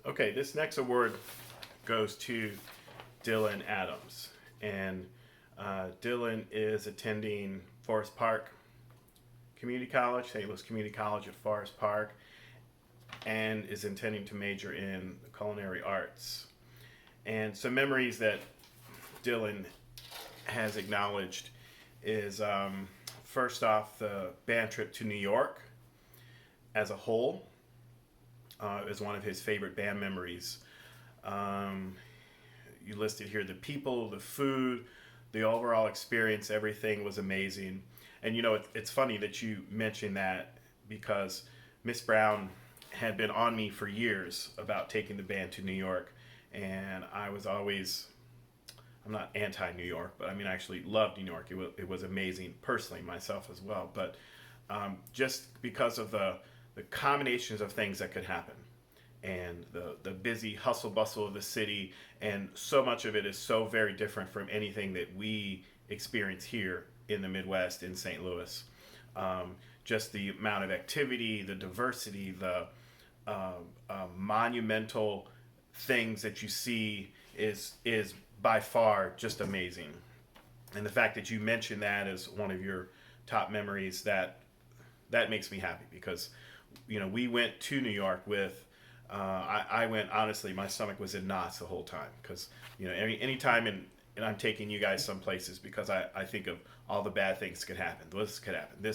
Okay, this next award goes to Dylan Adams. And Dylan is attending Forest Park Community College, St. Louis Community College at Forest Park, and is intending to major in culinary arts. And some memories that Dylan has acknowledged is first off, the band trip to New York as a whole is one of his favorite band memories. Um, you listed here the people, the food, the overall experience, everything was amazing. And it's funny that you mentioned that because Miss Brown had been on me for years about taking the band to New York. And I was always, I'm not anti New York, but I mean, I actually loved New York. It was amazing personally, myself as well. But just because of the combinations of things that could happen and the busy hustle bustle of the city, and so much of it is so very different from anything that we experience here in the Midwest in St. Louis. Just the amount of activity, the diversity, the monumental things that you see is by far just amazing. And the fact that you mentioned that as one of your top memories, that makes me happy because we went to New York with I went, honestly, my stomach was in knots the whole time because any time, and I'm taking you guys some places because I think of all the bad things could happen. This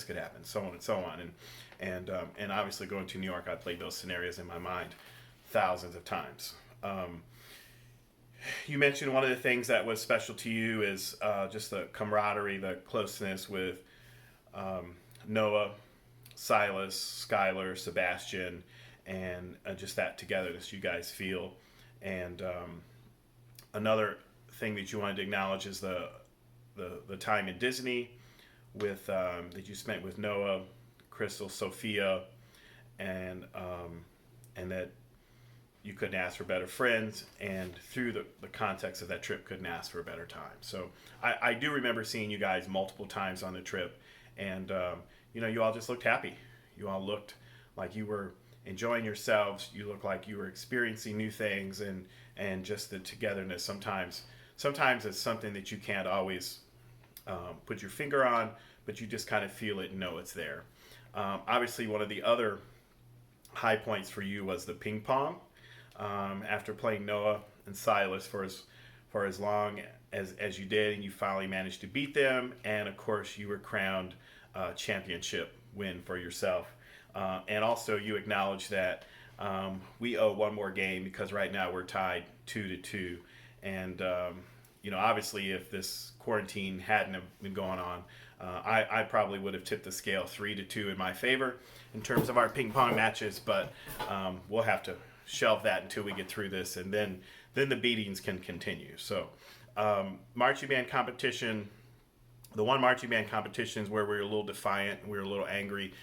could happen, so on and so on, and obviously going to New York, I played those scenarios in my mind thousands of times. You mentioned one of the things that was special to you is just the camaraderie, the closeness with Noah, Silas, Skylar, Sebastian, and just that togetherness you guys feel. And another thing that you wanted to acknowledge is the time in Disney with that you spent with Noah, Crystal, Sophia, and that you couldn't ask for better friends, and through the context of that trip, couldn't ask for a better time. So I do remember seeing you guys multiple times on the trip, and you all just looked happy. You all looked like you were enjoying yourselves. You looked like you were experiencing new things, and just the togetherness. Sometimes it's something that you can't always put your finger on, but you just kind of feel it and know it's there. Obviously, one of the other high points for you was the ping pong. After playing Noah and Silas for as long as you did, and you finally managed to beat them, and of course you were crowned championship win for yourself. And also you acknowledge that we owe one more game because right now we're tied 2-2, and obviously if this quarantine hadn't have been going on, I probably would have tipped the scale 3-2 in my favor in terms of our ping pong matches, but we'll have to shelve that until we get through this, and then the beatings can continue. So marching band competition, the one marching band competitions where we were a little defiant, we were a little angry.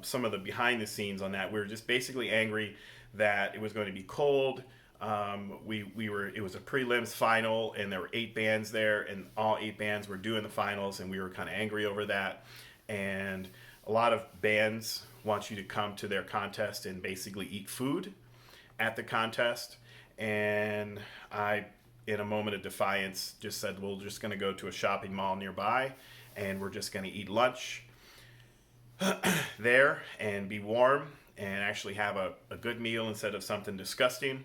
Some of the behind the scenes on that, we were just basically angry that it was going to be cold. It was a prelims final, and there were 8 bands there, and all 8 bands were doing the finals, and we were kind of angry over that. And a lot of bands want you to come to their contest and basically eat food at the contest, and I, in a moment of defiance, just said we're just going to go to a shopping mall nearby, and we're just going to eat lunch there and be warm and actually have a good meal instead of something disgusting.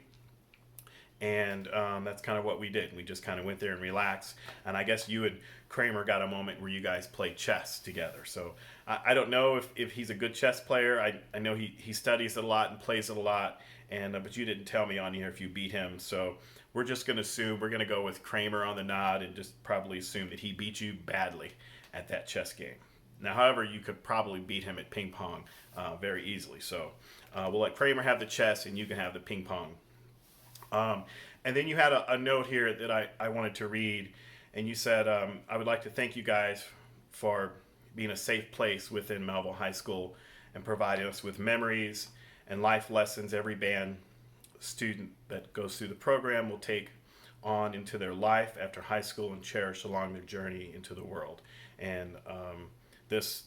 And that's kind of what we did. We just kind of went there and relaxed. And I guess you and Kramer got a moment where you guys played chess together. So I don't know if he's a good chess player. I know he studies it a lot and plays it a lot. And but you didn't tell me on here if you beat him. So we're just going to assume, we're going to go with Kramer on the nod and just probably assume that he beat you badly at that chess game. Now, however, you could probably beat him at ping pong very easily. So we'll let Kramer have the chess and you can have the ping pong. And then you had a note here that I wanted to read, and you said, I would like to thank you guys for being a safe place within Melville High School and providing us with memories and life lessons every band student that goes through the program will take on into their life after high school and cherish along their journey into the world. And this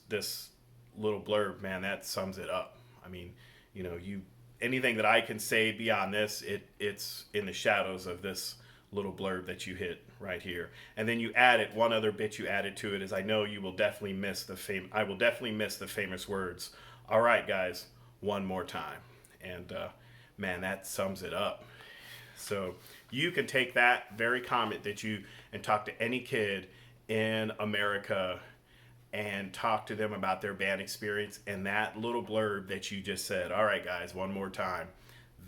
little blurb, man, that sums it up. I mean, you anything that I can say beyond this, it's in the shadows of this little blurb that you hit right here. And then you added one other bit you added to it is, I know you will definitely miss I will definitely miss the famous words, all right, guys, one more time. And man, that sums it up. So you can take that very comment that you and talk to any kid in America and talk to them about their band experience, and that little blurb that you just said, all right, guys, one more time,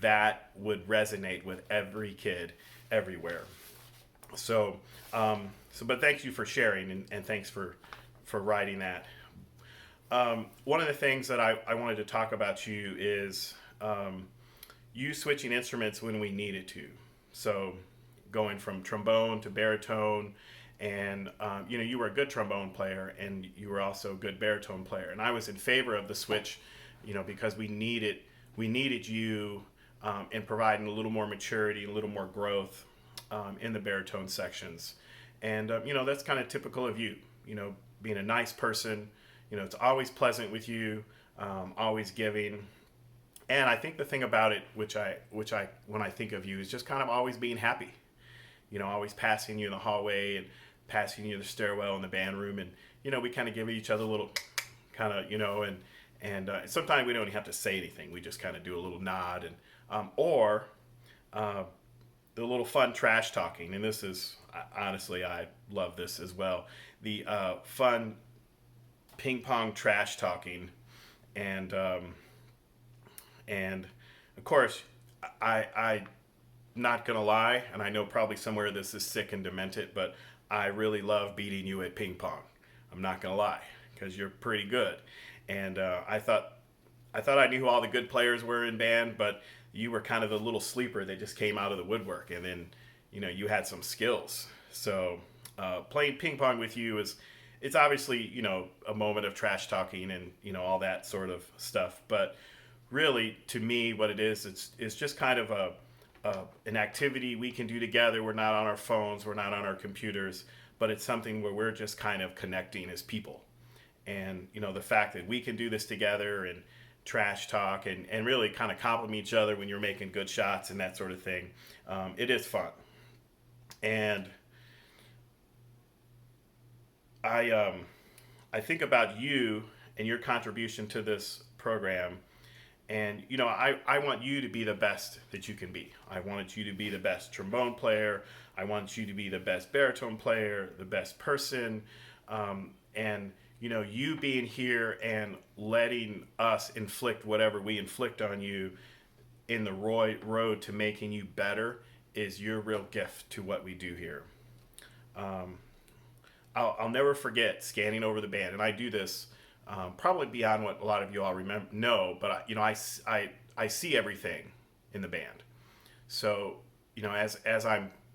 that would resonate with every kid everywhere. So, but thank you for sharing, and thanks for writing that. One of the things that I wanted to talk about you is you switching instruments when we needed to. So going from trombone to baritone, and you were a good trombone player, and you were also a good baritone player. And I was in favor of the switch, because we needed you in providing a little more maturity, a little more growth in the baritone sections. And that's kind of typical of you. Being a nice person. It's always pleasant with you, always giving. And I think the thing about it, which I when I think of you, is just kind of always being happy. Always passing you in the hallway and passing you the stairwell in the band room, and we kind of give each other a little kind of and sometimes we don't even have to say anything. We just kind of do a little nod, and or the little fun trash talking. And this is honestly, I love this as well. The fun ping pong trash talking, and of course I not gonna lie, and I know probably somewhere this is sick and demented, but I really love beating you at ping pong. I'm not gonna lie, because you're pretty good. And I thought I knew who all the good players were in band, but you were kind of the little sleeper that just came out of the woodwork, and then you had some skills. So playing ping pong with you it's obviously a moment of trash talking and all that sort of stuff, but really to me what it is, it's just kind of an activity we can do together. We're not on our phones, we're not on our computers, but it's something where we're just kind of connecting as people. And the fact that we can do this together and trash talk and really kind of compliment each other when you're making good shots and that sort of thing, it is fun. And I think about you and your contribution to this program. And, I want you to be the best that you can be. I want you to be the best trombone player. I want you to be the best baritone player, the best person. And, you being here and letting us inflict whatever we inflict on you in the road to making you better is your real gift to what we do here. I'll never forget scanning over the band, and I do this probably beyond what a lot of you all know, but I see everything in the band. So as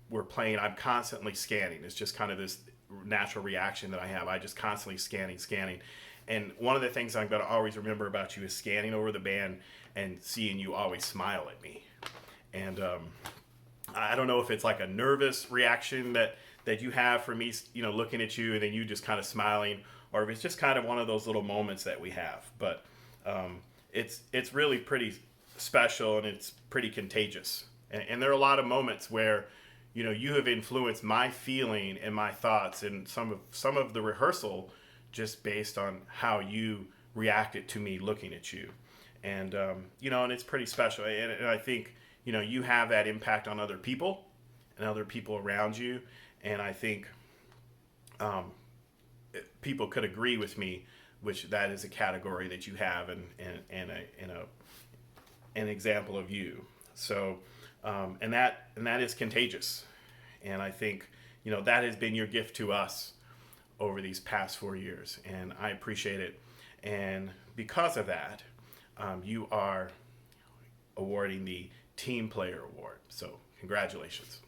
we're playing, I'm constantly scanning. It's just kind of this natural reaction that I have. I just constantly scanning. And one of the things I'm going to always remember about you is scanning over the band and seeing you always smile at me. And I don't know if it's like a nervous reaction that you have for me, looking at you and then you just kind of smiling, or if it's just kind of one of those little moments that we have. But it's really pretty special, and it's pretty contagious. And there are a lot of moments where you have influenced my feeling and my thoughts and some of the rehearsal just based on how you reacted to me looking at you. And and it's pretty special. And I think you have that impact on other people and other people around you. And I think people could agree with me, which that is a category that you have, and an example of you. So, and that is contagious. And I think that has been your gift to us over these past 4 years, and I appreciate it. And because of that, you are awarding the Team Player Award. So, congratulations.